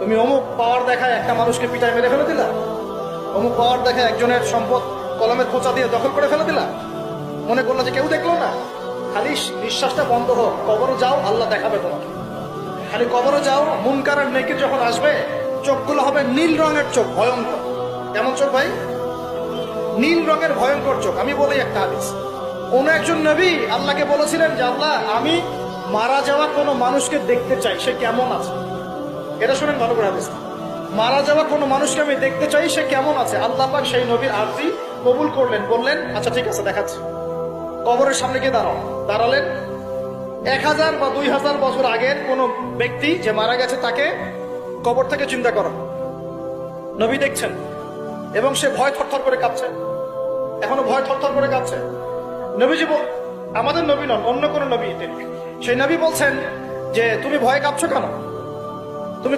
তুমি অমুক পাওয়ার দেখায় একটা মানুষকে পিটায় মেরে ফেলে দিলা, অমুক পাওয়ার দেখায় একজনের সম্পদ কলমের খোঁচা দিয়ে দখল করে ফেলে দিলা, মনে করলো যে কেউ দেখলো না। খালি নিঃশ্বাসটা বন্ধ হোক, কবরে যাও, আল্লাহ দেখাবে তোমাকে। খালি কবরে যাও, মুনকার আর নেকির যখন আসবে, চোখগুলো হবে নীল রঙের চোখ, ভয়ঙ্কর। কেমন চোখ ভাই? নীল রঙের ভয়ঙ্কর চোখ। আমি বলি একটা হাদিস, কোন একজন নবী আল্লাহকে বলেছিলেন যে আল্লাহ, আমি মারা যাওয়া কোনো মানুষকে দেখতে চাই, সে কেমন আছে। এটা শুনেন ভালো করে হাদিস। মারা যাওয়া কোনো মানুষকে আমি দেখতে চাই, সে কেমন আছে। আল্লাহ পাক সেই নবীর আরজি কবুল করলেন, বললেন আচ্ছা ঠিক আছে, দেখাচ্ছি। কবরের সামনে গিয়ে দাঁড়ালেন। 1000 বা 2000 বছর আগের কোন ব্যক্তি যে মারা গেছে, তাকে কবর থেকে চিন্তা করা। নবী দেখছেন এবং সে ভয় থরথর করে কাঁপছে, এখনো ভয় থরথর করে কাঁপছে। নবীজি আমাদের নবী নন, অন্য কোন নবী তিনি। সেই নবী বলছেন যে তুমি ভয়ে কাঁপছো কেন, তুমি